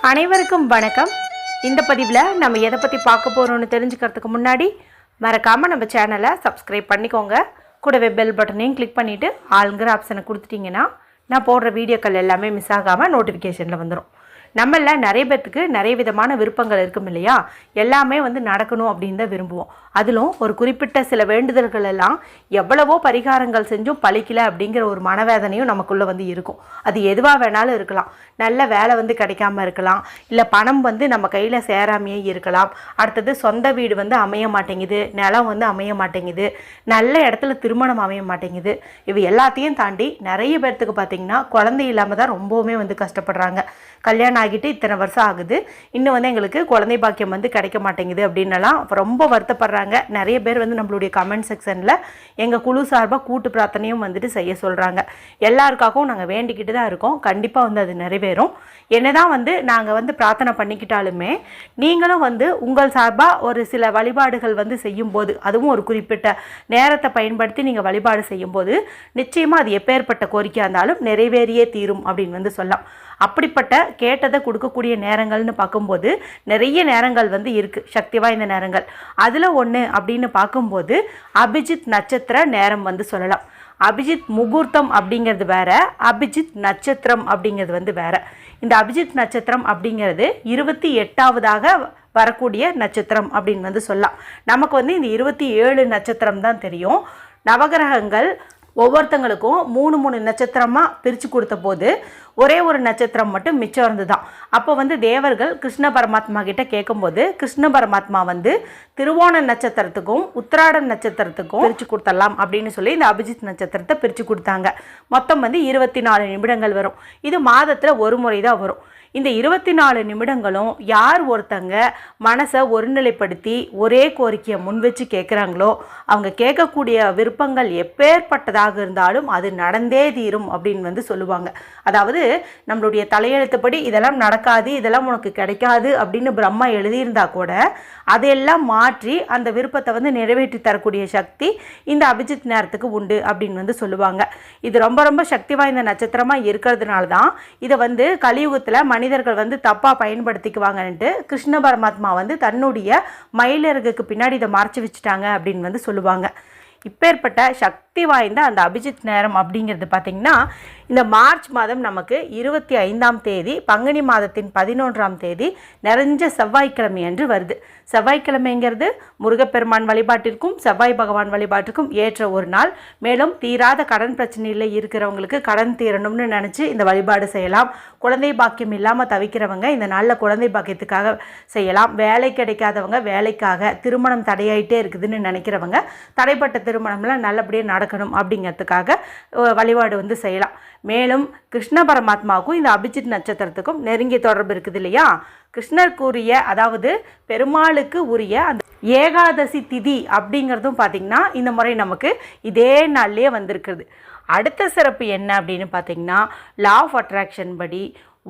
அனைவருக்கும் வணக்கம். இந்த பதிவில் நம்ம எதை பற்றி பார்க்க போகிறோம்னு தெரிஞ்சுக்கிறதுக்கு முன்னாடி மறக்காமல் நம்ம சேனலை சப்ஸ்கிரைப் பண்ணிக்கோங்க. கூடவே பெல் பட்டனையும் கிளிக் பண்ணிவிட்டு ஆளுங்கிற ஆப்ஷனை கொடுத்துட்டிங்கன்னா நான் போடுற வீடியோக்கள் எல்லாமே மிஸ் ஆகாமல் நோட்டிஃபிகேஷனில் வந்துடும். நம்மளில் நிறைய பேர்த்துக்கு நிறைய விதமான விருப்பங்கள் இருக்கும் இல்லையா? எல்லாமே நடக்கணும் அப்படின்னு தான் விரும்புவோம். அதிலும் ஒரு குறிப்பிட்ட சில வேண்டுதல்கள் எல்லாம் எவ்வளவோ பரிகாரங்கள் செஞ்சும் பழிக்கலை அப்படிங்கிற ஒரு மனவேதனையும் நமக்குள்ளே இருக்கும். அது எதுவாக வேணாலும் இருக்கலாம். நல்ல வேலை கிடைக்காம இருக்கலாம், இல்லை பணம் நம்ம கையில் சேராமையே இருக்கலாம், அடுத்தது சொந்த வீடு அமைய மாட்டேங்குது, நிலம் அமைய மாட்டேங்குது, நல்ல இடத்துல திருமணம் அமைய மாட்டேங்குது. இவை எல்லாத்தையும் தாண்டி நிறைய பேர்த்துக்கு பார்த்திங்கன்னா குழந்தை இல்லாமல் தான் ரொம்பவுமே கஷ்டப்படுறாங்க. கல்யாணம் ஆகிட்டு இத்தனை வருஷம் ஆகுது, இன்னும் எங்களுக்கு குழந்தை பாக்கியம் கிடைக்க மாட்டேங்குது அப்படின்னலாம் ரொம்ப வருத்தப்படுறாங்க. நிறைய பேர் நம்மளுடைய கமெண்ட் செக்ஷனில் எங்கள் குழு சார்பாக கூட்டு பிரார்த்தனையும் செய்ய சொல்கிறாங்க. எல்லாருக்காகவும் நாங்கள் வேண்டிக்கிட்டு தான் இருக்கோம். கண்டிப்பாக அது நிறைவேறும். என்னதான் நாங்கள் பிரார்த்தனை பண்ணிக்கிட்டாலுமே நீங்களும் உங்கள் சார்பாக ஒரு சில வழிபாடுகள் செய்யும்போது, அதுவும் ஒரு குறிப்பிட்ட நேரத்தை பயன்படுத்தி நீங்கள் வழிபாடு செய்யும்போது நிச்சயமாக அது எப்பேற்பட்ட கோரிக்கையாக இருந்தாலும் நிறைவேறியே தீரும் அப்படின்னு சொல்லலாம். அப்படிப்பட்ட கேட்டதை கொடுக்கக்கூடிய நேரங்கள்னு பார்க்கும்போது நிறைய நேரங்கள் இருக்குது, சக்தி வாய்ந்த நேரங்கள். அதில் ஒன்று அப்படின்னு பார்க்கும்போது அபிஜித் நட்சத்திர நேரம் சொல்லலாம். அபிஜித் முகூர்த்தம் அப்படிங்கிறது வேற, அபிஜித் நட்சத்திரம் அப்படிங்கிறது வேற. இந்த அபிஜித் நட்சத்திரம் அப்படிங்கிறது 28வது வரக்கூடிய நட்சத்திரம் அப்படின்னு சொல்லலாம். நமக்கு இந்த 27 நட்சத்திரம் தான் தெரியும். நவகிரகங்கள் ஒவ்வொருத்தங்களுக்கும் 3 நட்சத்திரமாக பிரித்து கொடுத்த போது ஒரே ஒரு நட்சத்திரம் மட்டும் மிச்சம் இருந்து தான். அப்போ தேவர்கள் கிருஷ்ண பரமாத்மா கிட்ட கேட்கும்போது கிருஷ்ண பரமாத்மா திருவோண நட்சத்திரத்துக்கும் உத்திராட நட்சத்திரத்துக்கும் பிரித்து கொடுத்துடலாம் அப்படின்னு சொல்லி இந்த அபிஜித் நட்சத்திரத்தை பிரித்து கொடுத்தாங்க. மொத்தம் 24 நிமிடங்கள் வரும். இது மாதத்தில் ஒரு முறை தான் வரும். இந்த 24 நிமிடங்களும் யார் ஒருத்தங்க மனசை ஒருநிலைப்படுத்தி ஒரே கோரிக்கையை முன் வச்சு கேட்குறாங்களோ அவங்க கேட்கக்கூடிய விருப்பங்கள் எப்பேற்பட்டதாக இருந்தாலும் அது நடந்தே தீரும் அப்படின்னு சொல்லுவாங்க. அதாவது நம்மளுடைய தலையெழுத்துப்படி இதெல்லாம் நடக்காது, இதெல்லாம் உனக்கு கிடைக்காது அப்படின்னு பிரம்மா எழுதியிருந்தா கூட அதையெல்லாம் மாற்றி அந்த விருப்பத்தை நிறைவேற்றி தரக்கூடிய சக்தி இந்த அபிஜித் நேரத்துக்கு உண்டு அப்படின்னு சொல்லுவாங்க. இது ரொம்ப ரொம்ப சக்தி வாய்ந்த நட்சத்திரமாக இருக்கிறதுனால தான் இதை கலியுகத்தில் மனிதர்கள் தப்பாக பயன்படுத்திக்குவாங்கன்ட்டு கிருஷ்ண பரமாத்மா தன்னுடைய மயிலிறகுக்கு பின்னாடி இதை மறைச்சி வச்சுட்டாங்க அப்படின்னு சொல்லுவாங்க. இப்பேற்பட்ட சக்தி வாய்ந்த அந்த அபிஜித் நேரம் அப்படிங்கிறது பார்த்திங்கன்னா இந்த மார்ச் மாதம் நமக்கு 25ஆம் தேதி பங்குனி மாதத்தின் 11ஆம் தேதி நிறைஞ்ச செவ்வாய்க்கிழமை அன்று வருது. செவ்வாய்க்கிழமைங்கிறது முருகப்பெருமான் வழிபாட்டிற்கும் செவ்வாய் பகவான் வழிபாட்டிற்கும் ஏற்ற ஒரு நாள். மேலும் தீராத கடன் பிரச்சனையில் இருக்கிறவங்களுக்கு கடன் தீரணும்னு நினச்சி இந்த வழிபாடு செய்யலாம். குழந்தை பாக்கியம் இல்லாமல் தவிக்கிறவங்க இந்த நாளில் குழந்தை பாக்கியத்துக்காக செய்யலாம். வேலை கிடைக்காதவங்க வேலைக்காக, திருமணம் தடையாயிட்டே இருக்குதுன்னு நினைக்கிறவங்க தடைப்பட்ட திருமணம்லாம் நல்லபடியாக நடக்கணும் அப்படிங்கிறதுக்காக வழிபாடு செய்யலாம். மேலும் கிருஷ்ண பரமாத்மாவுக்கும் இந்த அபிஜித் நட்சத்திரத்துக்கும் நெருங்கிய தொடர்பு இருக்குது இல்லையா? கிருஷ்ணருக்குரிய, அதாவது பெருமாளுக்கு உரிய அந்த ஏகாதசி திதி அப்படிங்கிறதும் பார்த்திங்கன்னா இந்த முறை நமக்கு இதே நாள்லேயே வந்திருக்குது. அடுத்த சிறப்பு என்ன அப்படின்னு பார்த்திங்கன்னா லா ஆஃப் அட்ராக்ஷன் படி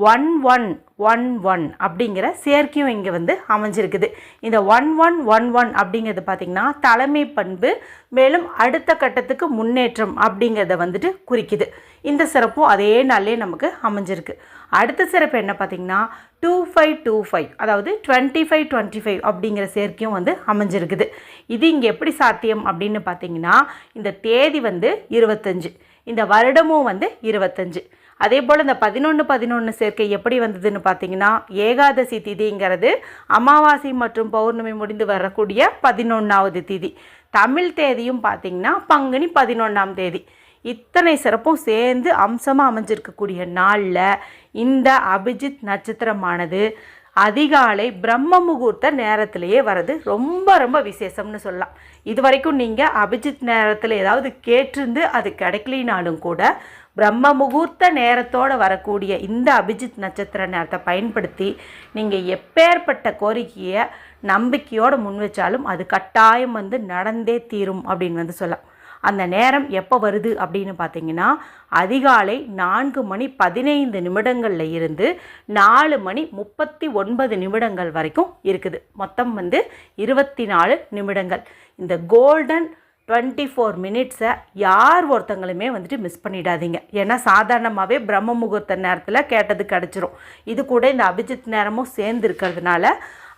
1111 அப்படிங்கிற சேர்க்கையும் இங்கே அமைஞ்சிருக்குது. இந்த 1111 அப்படிங்கிறது பார்த்திங்கன்னா தலைமை பண்பு, மேலும் அடுத்த கட்டத்துக்கு முன்னேற்றம் அப்படிங்கிறத குறிக்குது. இந்த சிறப்பும் அதே நாள்லேயே நமக்கு அமைஞ்சிருக்கு. அடுத்த சிறப்பு என்ன பார்த்திங்கன்னா 2525, அதாவது 2525 அப்படிங்கிற சேர்க்கையும் அமைஞ்சிருக்குது. இது இங்கே எப்படி சாத்தியம் அப்படின்னு பார்த்திங்கன்னா இந்த தேதி 25, இந்த வருடமும் 25. அதே போல் இந்த 1111 சேர்க்கை எப்படி வந்ததுன்னு பார்த்தீங்கன்னா ஏகாதசி திதிங்கிறது அமாவாசை மற்றும் பௌர்ணமி முடிந்து வரக்கூடிய 11வது திதி. தமிழ் தேதியும் பார்த்திங்கன்னா பங்குனி 11ஆம் தேதி. இத்தனை சிறப்பும் சேர்ந்து அம்சமாக அமைஞ்சிருக்கக்கூடிய நாளில் இந்த அபிஜித் நட்சத்திரமானது அதிகாலை பிரம்ம முகூர்த்த நேரத்திலேயே வர்றது ரொம்ப ரொம்ப விசேஷம்னு சொல்லலாம். இது வரைக்கும் நீங்கள் அபிஜித் நேரத்தில் ஏதாவது கேட்டிருந்து அது கிடைக்கலினாலும் கூட பிரம்ம முகூர்த்த நேரத்தோடு வரக்கூடிய இந்த அபிஜித் நட்சத்திர நேரத்தை பயன்படுத்தி நீங்கள் எப்பேற்பட்ட கோரிக்கையை நம்பிக்கையோடு முன் வச்சாலும் அது கட்டாயம் நடந்தே தீரும் அப்படின்னு சொல்லலாம். அந்த நேரம் எப்போ வருது அப்படின்னு பார்த்தீங்கன்னா அதிகாலை 4:15 இருந்து 4:39 வரைக்கும் இருக்குது. மொத்தம் 24 நிமிடங்கள். இந்த கோல்டன் 24 மினிட்ஸை யார் ஒருத்தங்களுமே வந்துட்டு மிஸ் பண்ணிடாதீங்க. ஏன்னா சாதாரணமாகவே பிரம்ம முகூர்த்த நேரத்தில் கேட்டது கிடச்சிரும். இது கூட இந்த அபிஜித் நேரமும் சேர்ந்து இருக்கிறதுனால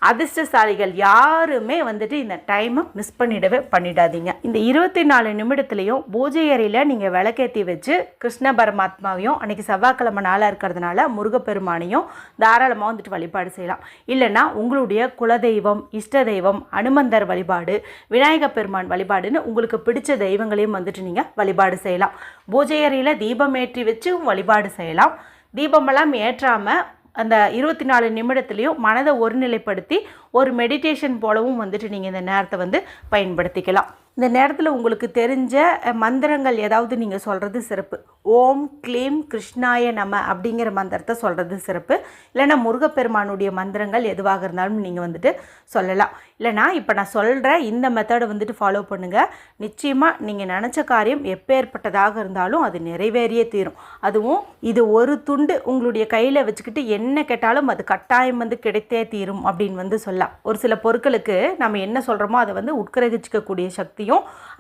அதிர்ஷ்டசாலிகள் யாருமே வந்துட்டு இந்த டைமை மிஸ் பண்ணிடாதீங்க. இந்த 24 நிமிடத்துலையும் பூஜை அறையில் நீங்கள் விளக்கேற்றி வச்சு கிருஷ்ண பரமாத்மாவையும் அன்றைக்கி செவ்வாய்க்கிழமை நாளாக இருக்கிறதுனால முருகப்பெருமானையும் தாராளமாக வந்துட்டு வழிபாடு செய்யலாம். இல்லைன்னா உங்களுடைய குலதெய்வம், இஷ்ட தெய்வம், அனுமந்தர் வழிபாடு, விநாயகர் பெருமான் வழிபாடுன்னு உங்களுக்கு பிடிச்ச தெய்வங்களையும் வந்துட்டு நீங்கள் வழிபாடு செய்யலாம். பூஜை அறையில் தீபம் ஏற்றி வச்சு வழிபாடு செய்யலாம். தீபமெல்லாம் ஏற்றாமல் அந்த 24 நிமிடத்துலையும் மனதை ஒருநிலைப்படுத்தி ஒரு மெடிடேஷன் போலவும் வந்துட்டு நீங்கள் இந்த நேரத்தை வந்து பயன்படுத்திக்கலாம். இந்த நேரத்தில் உங்களுக்கு தெரிஞ்ச மந்திரங்கள் ஏதாவது நீங்கள் சொல்கிறது சிறப்பு. ஓம் க்ளீம் கிருஷ்ணாய நம அப்படிங்கிற மந்திரத்தை சொல்கிறது சிறப்பு. இல்லைனா முருகப்பெருமானுடைய மந்திரங்கள் எதுவாக இருந்தாலும் நீங்கள் வந்துட்டு சொல்லலாம். இல்லைனா இப்போ நான் சொல்கிற இந்த மெத்தடை வந்துட்டு ஃபாலோ பண்ணுங்கள். நிச்சயமாக நீங்கள் நினச்ச காரியம் எப்பேற்பட்டதாக இருந்தாலும் அது நிறைவேறியே தீரும். அதுவும் இது ஒரு துண்டு உங்களுடைய கையில் வச்சுக்கிட்டு என்ன கேட்டாலும் அது கட்டாயம் வந்து கிடைத்தே தீரும் அப்படின்னு வந்து சொல்லலாம். ஒரு சில பொருட்களுக்கு நம்ம என்ன சொல்கிறோமோ அதை வந்து உட்கிரகிச்சிக்கக்கூடிய சக்தி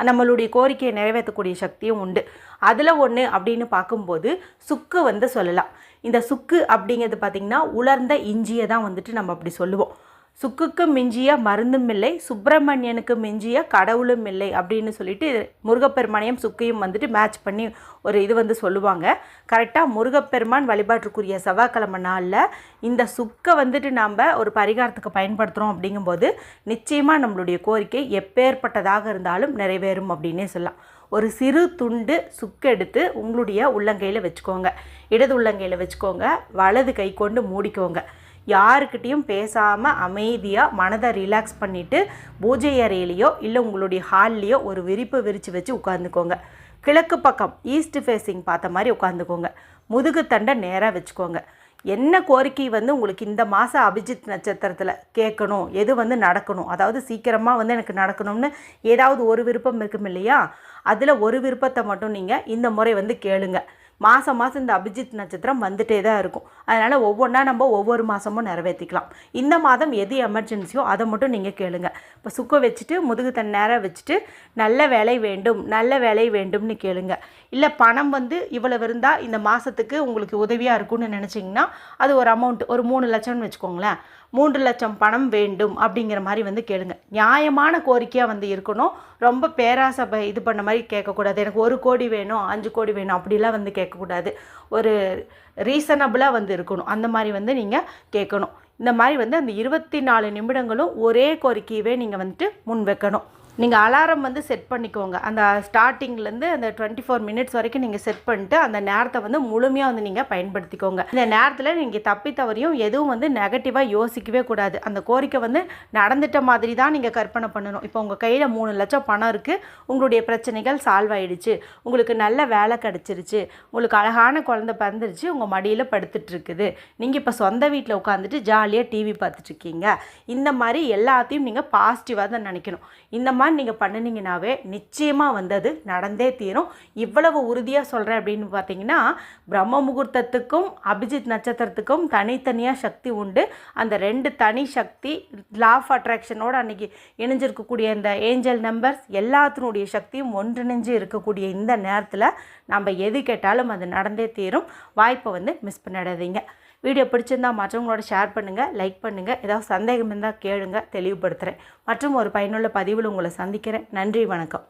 நம்மளுடைய கோரிக்கையை நிறைவேற்றக்கூடிய சக்தியும் உண்டு. அதில் ஒன்று அப்படின்னு பார்க்கும்போது சுக்கு வந்து சொல்லலாம். இந்த சுக்கு அப்படிங்கிறது பார்த்திங்கன்னா உலர்ந்த இஞ்சியை தான் வந்துட்டு நம்ம அப்படி சொல்லுவோம். சுக்குக்கு மிஞ்சிய மருந்தும் இல்லை, சுப்பிரமணியனுக்கு மிஞ்சிய கடவுளும் இல்லை அப்படின்னு சொல்லிட்டு முருகப்பெருமானையும் சுக்கையும் வந்துட்டு மேட்ச் பண்ணி ஒரு இது வந்து சொல்லுவாங்க. கரெக்டாக முருகப்பெருமான் வழிபாட்டுக்குரிய செவ்வாய்க்கிழமை நாளில் இந்த சுக்கை வந்துட்டு நாம் ஒரு பரிகாரத்துக்கு பயன்படுத்துகிறோம். அப்படிங்கும்போது நிச்சயமாக நம்மளுடைய கோரிக்கை எப்பேற்பட்டதாக இருந்தாலும் நிறைவேறும் அப்படின்னே சொல்லலாம். ஒரு சிறு துண்டு சுக்கு எடுத்து உங்களுடைய உள்ளங்கையில் வச்சுக்கோங்க. இடது உள்ளங்கையில் வச்சுக்கோங்க. வலது கை கொண்டு மூடிக்கோங்க. யாருக்கிட்டையும் பேசாமல் அமைதியாக மனதை ரிலாக்ஸ் பண்ணிவிட்டு பூஜை அறையிலையோ இல்லை உங்களுடைய ஹால்லையோ ஒரு விரிப்பு விரித்து வச்சு உட்காந்துக்கோங்க. கிழக்கு பக்கம் ஈஸ்ட் ஃபேஸிங் பார்த்த மாதிரி உட்காந்துக்கோங்க. முதுகு தண்டை நேராக வச்சுக்கோங்க. என்ன கோரிக்கை வந்து உங்களுக்கு இந்த மாதம் அபிஜித் நட்சத்திரத்தில் கேட்கணும், எது வந்து நடக்கணும், அதாவது சீக்கிரமாக வந்து எனக்கு நடக்கணும்னு ஏதாவது ஒரு விருப்பம் இருக்கும் இல்லையா, அதில் ஒரு விருப்பத்தை மட்டும் நீங்கள் இந்த முறை வந்து கேளுங்க. மாதம் இந்த அபிஜித் நட்சத்திரம் வந்துட்டே தான் இருக்கும். அதனால் ஒவ்வொன்றா நம்ம ஒவ்வொரு மாதமும் நிறைவேற்றிக்கலாம். இந்த மாதம் எது எமர்ஜென்சியோ அதை மட்டும் நீங்கள் கேளுங்க. இப்போ சுக்க வச்சுட்டு முதுகு தன் நேரம் வச்சுட்டு நல்ல வேலை வேண்டும்னு கேளுங்க. இல்லை பணம் வந்து இவ்வளவு இருந்தால் இந்த மாதத்துக்கு உங்களுக்கு உதவியாக இருக்கும்னு நினச்சிங்கன்னா அது ஒரு அமௌண்ட் ஒரு 3 லட்சம்னு வச்சுக்கோங்களேன். 3 லட்சம் பணம் வேண்டும் அப்படிங்கிற மாதிரி வந்து கேளுங்க. நியாயமான கோரிக்கையாக வந்து இருக்கணும். ரொம்ப பேராசை இது பண்ண மாதிரி கேட்கக்கூடாது. எனக்கு 1 கோடி வேணும், 5 கோடி வேணும் அப்படிலாம் வந்து கேட்கக்கூடாது. ஒரு ரீசனபிளாக வந்து இருக்கணும். அந்த மாதிரி வந்து நீங்கள் கேட்கணும். இந்த மாதிரி வந்து அந்த 24 நிமிடங்களும் ஒரே கோரிக்கையவே நீங்கள் வந்துட்டு முன் வைக்கணும். நீங்கள் அலாரம் வந்து செட் பண்ணிக்கோங்க. அந்த ஸ்டார்டிங்லேருந்து அந்த 24 மினிட்ஸ் வரைக்கும் நீங்கள் செட் பண்ணிட்டு அந்த நேரத்தை வந்து முழுமையாக வந்து நீங்கள் பயன்படுத்திக்கோங்க. இந்த நேரத்தில் நீங்கள் தப்பி தவறியும் எதுவும் வந்து நெகட்டிவாக யோசிக்கவே கூடாது. அந்த கோரிக்கை வந்து நடந்துட்ட மாதிரி தான் நீங்கள் கற்பனை பண்ணணும். இப்போ உங்கள் கையில் 3 லட்சம் பணம் இருக்குது, உங்களுடைய பிரச்சனைகள் சால்வ் ஆகிடுச்சு, உங்களுக்கு நல்ல வேலை கிடச்சிருச்சு, உங்களுக்கு அழகான குழந்தை பிறந்துருச்சு, உங்கள் மடியில் படுத்துட்ருக்குது, நீங்கள் இப்போ சொந்த வீட்டில் உட்காந்துட்டு ஜாலியாக டிவி பார்த்துட்ருக்கீங்க. இந்த மாதிரி எல்லாத்தையும் நீங்கள் பாசிட்டிவாக தான் நினைக்கணும். இந்த மாதிரி நீங்கள் பண்ணினீங்கன்னாவே நிச்சயமாக வந்து அது நடந்தே தீரும். இவ்வளவு உறுதியாக சொல்கிறேன் அப்படின்னு பார்த்தீங்கன்னா பிரம்ம முகூர்த்தத்துக்கும் அபிஜித் நட்சத்திரத்துக்கும் தனித்தனியாக சக்தி உண்டு. அந்த 2 தனி சக்தி லா ஆஃப் அட்ராக்ஷனோடு அன்றைக்கி இணைஞ்சிருக்கக்கூடிய இந்த ஏஞ்சல் நம்பர்ஸ் எல்லாத்தினுடைய சக்தியும் ஒன்றிணைஞ்சு இருக்கக்கூடிய இந்த நேரத்தில் நம்ம எது கேட்டாலும் அது நடந்தே தீரும். வாய்ப்பை வந்து மிஸ் பண்ணிடாதீங்க. வீடியோ பிடிச்சிருந்தா மற்றவங்களோட ஷேர் பண்ணுங்கள், லைக் பண்ணுங்கள். ஏதாவது சந்தேகம் இருந்தால் கேளுங்க, தெளிவுபடுத்துகிறேன். மற்றும் ஒரு பயனுள்ள பதிவில் உங்களை சந்திக்கிறேன். நன்றி, வணக்கம்.